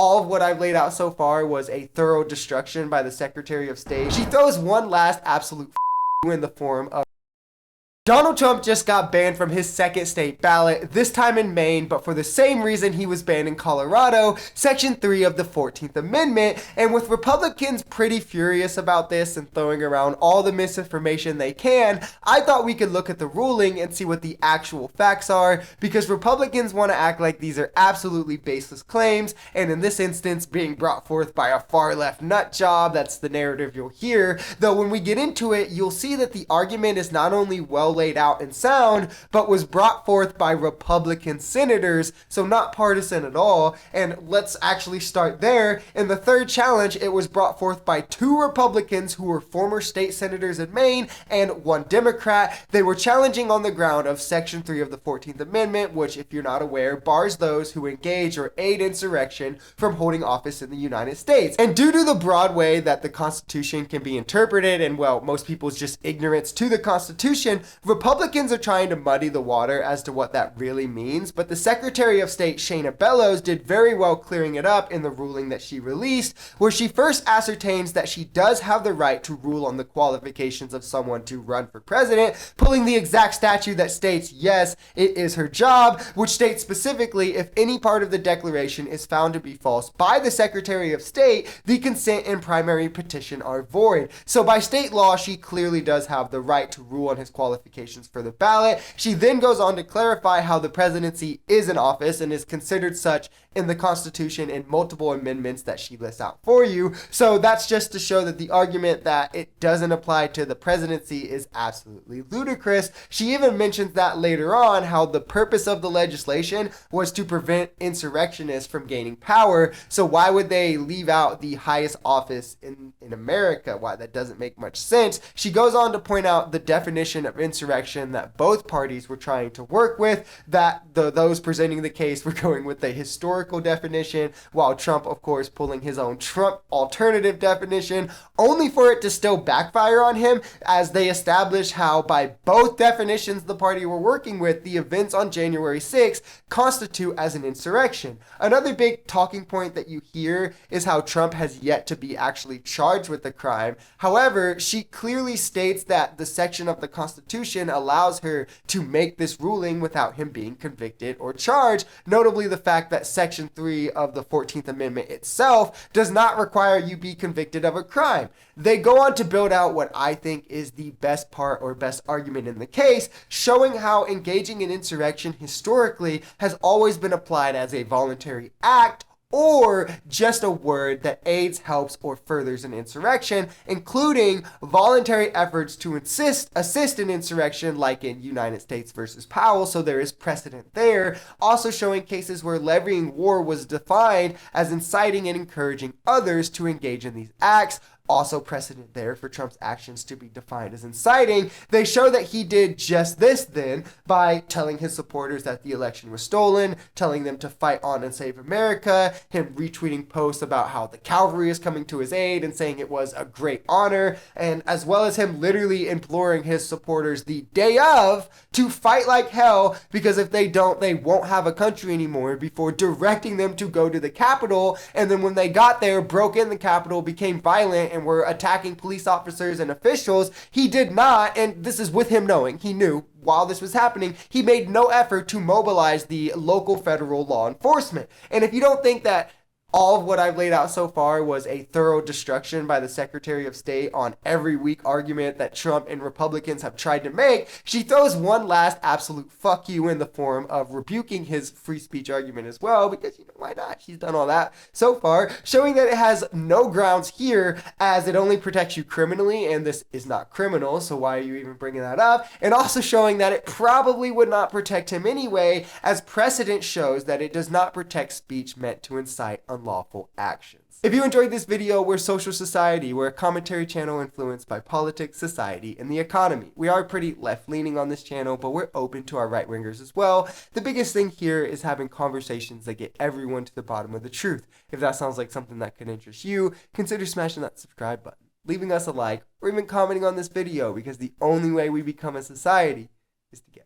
All of what I've laid out so far was a thorough destruction by the Secretary of State. She throws one last absolute in the form of Donald Trump just got banned from his second state ballot, this time in Maine, but for the same reason he was banned in Colorado, Section 3 of the 14th Amendment. And with Republicans pretty furious about this and throwing around all the misinformation they can, I thought we could look at the ruling and see what the actual facts are, because Republicans want to act like these are absolutely baseless claims, and in this instance being brought forth by a far-left nut job. That's the narrative you'll hear, though when we get into it, you'll see that the argument is not only well laid out and sound, but was brought forth by Republican senators, so not partisan at all. And let's actually start there. In the third challenge, it was brought forth by two Republicans who were former state senators in Maine and one Democrat. They were challenging on the ground of Section 3 of the 14th Amendment, which, if you're not aware, bars those who engage or aid insurrection from holding office in the United States. And due to the broad way that the Constitution can be interpreted, and well, most people's just ignorance to the Constitution, Republicans are trying to muddy the water as to what that really means, but the Secretary of State, Ballot, did very well clearing it up in the ruling that she released, where she first ascertains that she does have the right to rule on the qualifications of someone to run for president, pulling the exact statute that states, yes, it is her job, which states specifically, if any part of the declaration is found to be false by the Secretary of State, the consent and primary petition are void. So by state law, she clearly does have the right to rule on his qualifications for the ballot. She then goes on to clarify how the presidency is an office and is considered such in the Constitution in multiple amendments that she lists out for you. So that's just to show that the argument that it doesn't apply to the presidency is absolutely ludicrous. She even mentions that later on, how the purpose of the legislation was to prevent insurrectionists from gaining power. So why would they leave out the highest office in America? Why? That doesn't make much sense. She goes on to point out the definition of insurrection that both parties were trying to work with, that those presenting the case were going with the historical definition, while Trump, of course, pulling his own Trump alternative definition, only for it to still backfire on him, as they establish how by both definitions the party were working with, the events on January 6th constitute as an insurrection. Another big talking point that you hear is how Trump has yet to be actually charged with the crime. However, she clearly states that the section of the Constitution allows her to make this ruling without him being convicted or charged, notably the fact that Section 3 of the 14th Amendment itself does not require you be convicted of a crime. They go on to build out what I think is the best part or best argument in the case, showing how engaging in insurrection historically has always been applied as a voluntary act, or just a word that aids, helps, or furthers an insurrection, including voluntary efforts to assist in insurrection, like in United States versus Powell, so there is precedent there. Also showing cases where levying war was defined as inciting and encouraging others to engage in these acts. Also precedent there for Trump's actions to be defined as inciting. They show that he did just this then by telling his supporters that the election was stolen, telling them to fight on and save America, him retweeting posts about how the cavalry is coming to his aid and saying it was a great honor, and as well as him literally imploring his supporters the day of to fight like hell, because if they don't, they won't have a country anymore, before directing them to go to the Capitol. And then when they got there, broke in the Capitol, became violent, and were attacking police officers and officials. He did not, and this is with him knowing, he knew while this was happening, he made no effort to mobilize the local federal law enforcement. And if you don't think that all of what I've laid out so far was a thorough destruction by the Secretary of State on every weak argument that Trump and Republicans have tried to make, she throws one last absolute fuck you in the form of rebuking his free speech argument as well, because, why not? She's done all that so far, showing that it has no grounds here, as it only protects you criminally, and this is not criminal, so why are you even bringing that up? And also showing that it probably would not protect him anyway, as precedent shows that it does not protect speech meant to incite unlawful actions. If you enjoyed this video, we're Social Society. We're a commentary channel influenced by politics, society, and the economy. We are pretty left-leaning on this channel, but we're open to our right-wingers as well. The biggest thing here is having conversations that get everyone to the bottom of the truth. If that sounds like something that could interest you, consider smashing that subscribe button, leaving us a like, or even commenting on this video, because the only way we become a society is together.